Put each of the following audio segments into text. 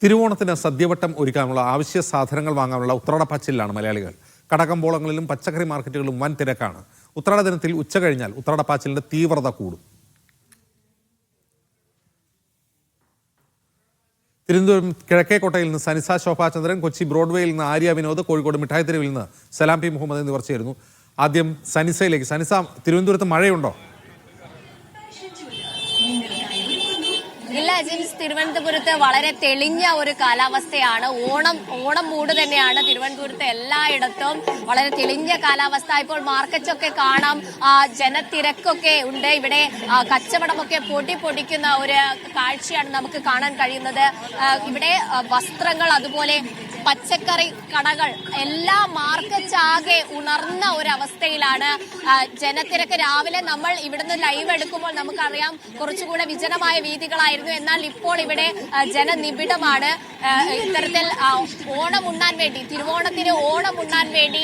തിരുവോണത്തിന് സദ്യവട്ടം ഒരുക്കാനുള്ള ആവശ്യ സാധനങ്ങൾ വാങ്ങാനുള്ള ഉത്രാടപ്പാച്ചിലാണ് മലയാളികൾ. കടകമ്പോളങ്ങളിലും പച്ചക്കറി മാർക്കറ്റുകളിലും വൻ തിരക്കാണ്. ഉത്രാട ദിനത്തിൽ ഉച്ച കഴിഞ്ഞാൽ ഉത്രാടപ്പാച്ചിലിന്റെ തീവ്രത കൂടും. തിരുവനന്തപുരം കിഴക്കേക്കോട്ടയിൽ നിന്ന് സനിസ ശോഭാചന്ദ്രൻ, കൊച്ചി ബ്രോഡ്വേയിൽ നിന്ന് ആര്യ വിനോദ്, കോഴിക്കോട് മിഠായിത്തെരുവിൽ നിന്ന് സലാം പി മുഹമ്മദ് എന്നിവർ ചേരുന്നു. ആദ്യം സനിസയിലേക്ക്. സനിസ, തിരുവനന്തപുരത്ത് മഴയുണ്ടോ? ഇല്ല ജിൻസ്, തിരുവനന്തപുരത്ത് വളരെ തെളിഞ്ഞ ഒരു കാലാവസ്ഥയാണ്. ഓണം മൂഡ് തന്നെയാണ് തിരുവനന്തപുരത്ത് എല്ലായിടത്തും. വളരെ തെളിഞ്ഞ കാലാവസ്ഥ. ഇപ്പോൾ മാർക്കറ്റൊക്കെ കാണാം, ജനത്തിരക്കൊക്കെ ഉണ്ട്. ഇവിടെ കച്ചവടമൊക്കെ പൊടിക്കുന്ന ഒരു കാഴ്ചയാണ് നമുക്ക് കാണാൻ കഴിയുന്നത്. ഇവിടെ വസ്ത്രങ്ങൾ, അതുപോലെ പച്ചക്കറി കടകൾ, എല്ലാ മാർക്കറ്റ് ആകെ ഉണർന്ന ഒരവസ്ഥയിലാണ്. ജനത്തിരക്ക് രാവിലെ നമ്മൾ ഇവിടുന്ന് ലൈവ് എടുക്കുമ്പോൾ നമുക്കറിയാം കുറച്ചുകൂടെ വിജനമായ വീതികളായിരുന്നു. എന്നാൽ ഇപ്പോൾ ഇവിടെ ജനനിബിഡമാണ്. ഇത്തരത്തിൽ ഓണം ഉണ്ണാൻ വേണ്ടി, തിരുവോണത്തിന് ഓണം ഉണ്ണാൻ വേണ്ടി,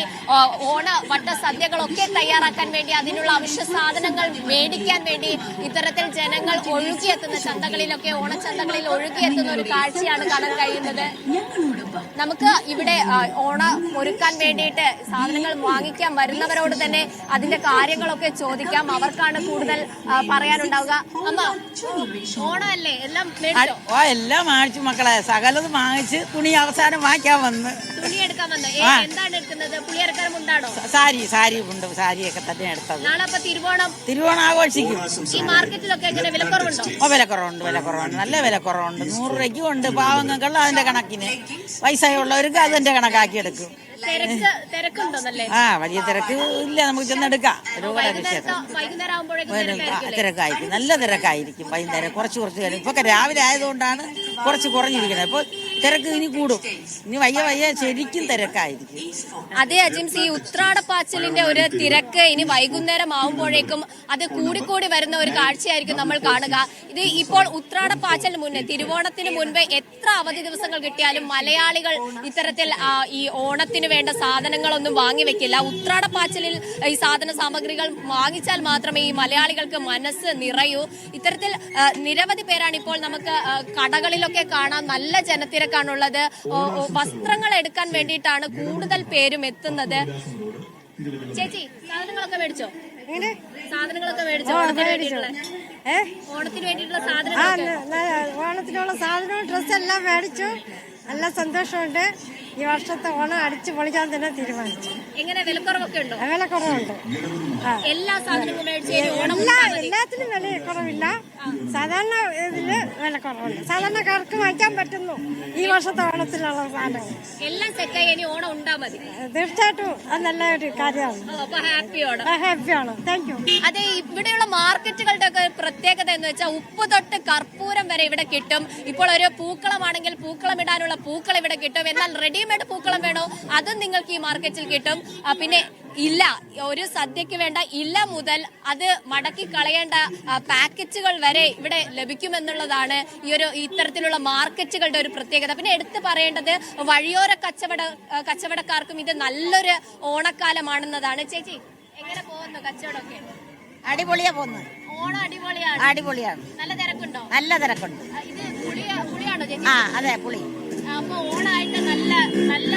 ഓണ വട്ട സദ്യകളൊക്കെ തയ്യാറാക്കാൻ വേണ്ടി, അതിനുള്ള അവശ്യ സാധനങ്ങൾ മേടിക്കാൻ വേണ്ടി ഇത്തരത്തിൽ ജനങ്ങൾ ഒഴുകിയെത്തുന്ന ചന്തകളിലൊക്കെ, ഓണച്ചന്തകളിൽ ഒഴുകിയെത്തുന്ന ഒരു കാഴ്ചയാണ് കാണാൻ കഴിയുന്നത്. നമുക്ക് ഇവിടെ ഓണം ഒരുക്കാൻ വേണ്ടിയിട്ട് സാധനങ്ങൾ വാങ്ങിക്കാൻ വരുന്നവരോട് തന്നെ അതിന്റെ കാര്യങ്ങളൊക്കെ ചോദിക്കാം. അവർക്കാണ് കൂടുതൽ പറയാനുണ്ടാവുക. അമ്മ, ഓണമല്ലേ, എല്ലാം എല്ലാം വാങ്ങിച്ചു മക്കളെ, സകലത് വാങ്ങിച്ച് തുണി അവസാനം വാങ്ങിക്കാൻ വന്ന്. തുണി എടുക്കാൻ വന്ന് എന്താണ് എടുക്കുന്നത്? പുളിയറക്കാരം ഉണ്ടാണോ? സാരി ഉണ്ട്, സാരിയൊക്കെ തന്നെ എടുത്തത്. നാളെ അപ്പൊ തിരുവോണം ആഘോഷിക്കും. ഈ മാർക്കറ്റിലൊക്കെ എങ്ങനെ വിലക്കുറവുണ്ടോ? വിലക്കുറവുണ്ട്, നല്ല വിലക്കുറവുണ്ട്. 100 രൂപയ്ക്കും ഉണ്ട്. പാവങ്ങൾക്കുള്ള അതിന്റെ കണക്കിന്, പൈസയുള്ളവർക്ക് അതിന്റെ കണക്കാക്കി എടുക്കും. വലിയ തിരക്ക് ഇല്ല, നമുക്ക് ചെന്നെടുക്കാം. തിരക്കായിരിക്കും, നല്ല തിരക്കായിരിക്കും വൈകുന്നേരം. കുറച്ച് ഇപ്പൊ രാവിലെ ആയതുകൊണ്ടാണ് കുറച്ച് കുറഞ്ഞിരിക്കുന്നത്. ഇപ്പൊ തിരക്ക് ഇനി കൂടും. ഇനി വയ്യ ശരിക്കും തിരക്കായിരിക്കും. അതെ അജിൻസ്, ഈ ഉത്രാടപ്പാച്ചിലിന്റെ ഒരു തിരക്ക് ഇനി വൈകുന്നേരം ആവുമ്പോഴേക്കും അത് കൂടിക്കൂടി വരുന്ന ഒരു കാഴ്ചയായിരിക്കും നമ്മൾ കാണുക. ഇത് ഇപ്പോൾ ഉത്രാടപ്പാച്ചിലിന് മുന്നേ, തിരുവോണത്തിന് മുൻപ് എത്ര അവധി ദിവസങ്ങൾ കിട്ടിയാലും മലയാളികൾ ഇത്തരത്തിൽ ഈ ഓണത്തിന് വേണ്ട സാധനങ്ങളൊന്നും വാങ്ങി വെക്കില്ല. ഉത്രാടപ്പാച്ചിലിൽ ഈ സാധന സാമഗ്രികൾ വാങ്ങിച്ചാൽ മാത്രമേ ഈ മലയാളികൾക്ക് മനസ്സ് നിറയൂ. ഇത്തരത്തിൽ നിരവധി പേരാണ് ഇപ്പോൾ നമുക്ക് കടകളിലൊക്കെ കാണാം. നല്ല ജനത്തിരക്കാണുള്ളത്. വസ്ത്രങ്ങൾ എടുക്കാൻ വേണ്ടിയിട്ടാണ് കൂടുതൽ പേരും എത്തുന്നത്. ചേച്ചി, സാധനങ്ങളൊക്കെ മേടിച്ചോ? ഓണത്തിന് വേണ്ടിയിട്ടുള്ള ഓണത്തിനുള്ള സാധനവും ഡ്രസ്സെല്ലാം മേടിച്ചു. നല്ല സന്തോഷമുണ്ട്. ഈ വർഷത്തെ ഓണം അടിച്ചു പൊളിക്കാൻ തന്നെ തീരുമാനിച്ചു. എങ്ങനെ വിലക്കുറവൊക്കെ ഉണ്ടോ? വിലക്കുറവുണ്ട്. എല്ലാ സാധനവും എല്ലാത്തിനും വിലക്കുറവില്ല. സാധാരണ ഇതില് വിലക്കുറവുണ്ട്. സാധാരണക്കാർക്ക് വാങ്ങിക്കാൻ പറ്റുന്നു ഈ വർഷത്തെ ഓണത്തിനുള്ള സാധനങ്ങൾ എല്ലാം സെറ്റായി. ഇനി ഓണം ഉണ്ടാ മതി. തീർച്ചയായിട്ടും അത് നല്ല ഒരു കാര്യമാണ്. ഹാപ്പിയാണ്. Thank you. അതെ, ഇവിടെയുള്ള മാർക്കറ്റുകളുടെ ഒക്കെ പ്രത്യേകത എന്ന് വെച്ചാൽ ഉപ്പ് തൊട്ട് കർപ്പൂരം വരെ ഇവിടെ കിട്ടും. ഇപ്പോൾ ഒരു പൂക്കളമാണെങ്കിൽ പൂക്കളം ഇടാനുള്ള പൂക്കൾ ഇവിടെ കിട്ടും. എന്നാൽ റെഡിമെയ്ഡ് പൂക്കളം വേണോ, അതും നിങ്ങൾക്ക് ഈ മാർക്കറ്റിൽ കിട്ടും. പിന്നെ ഇല്ല, ഒരു സദ്യക്ക് വേണ്ട ഇല മുതൽ അത് മടക്കി കളയേണ്ട പാക്കറ്റുകൾ വരെ ഇവിടെ ലഭിക്കുമെന്നുള്ളതാണ് ഇത്തരത്തിലുള്ള മാർക്കറ്റുകളുടെ ഒരു പ്രത്യേകത. പിന്നെ എടുത്തു പറയേണ്ടത് വഴിയോര കച്ചവടക്കാർക്കും ഇത് നല്ലൊരു ഓണക്കാലമാണെന്നതാണ്. ചേച്ചി, എങ്ങനെ പോകുന്നു കച്ചവടമൊക്കെ? അടിപൊളിയാ പോകുന്നു. ഓണം അടിപൊളിയാണ്. നല്ല തിരക്കുണ്ടോ? നല്ല തിരക്കുണ്ട്. ഇത് പുളിയാണോ ചേച്ചി? അതെ, പുളി. അപ്പൊ ഓണായിട്ട് നല്ല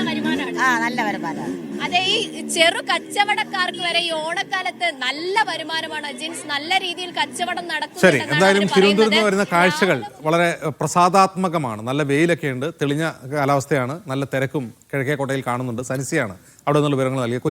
വരുമാനമാണ്. നല്ല വരുമാനമാണ്. അതെ, ഈ ചെറു കച്ചവടക്കാർക്ക് വരെ ഈ ഓണക്കാലത്ത് നല്ല വരുമാനമാണ്. ജിൻസ്, നല്ല രീതിയിൽ കച്ചവടം നടക്കും. ശരി, എന്തായാലും തിരുവനന്തപുരത്ത് വരുന്ന കാഴ്ചകൾ വളരെ പ്രസാദാത്മകമാണ്. നല്ല വെയിലൊക്കെ ഉണ്ട്, തെളിഞ്ഞ കാലാവസ്ഥയാണ്, നല്ല തിരക്കും കിഴക്കേക്കോട്ടയിൽ കാണുന്നുണ്ട്. സനിസയാണ് അവിടെ നിന്നുള്ള വിവരങ്ങൾ നൽകിയത്.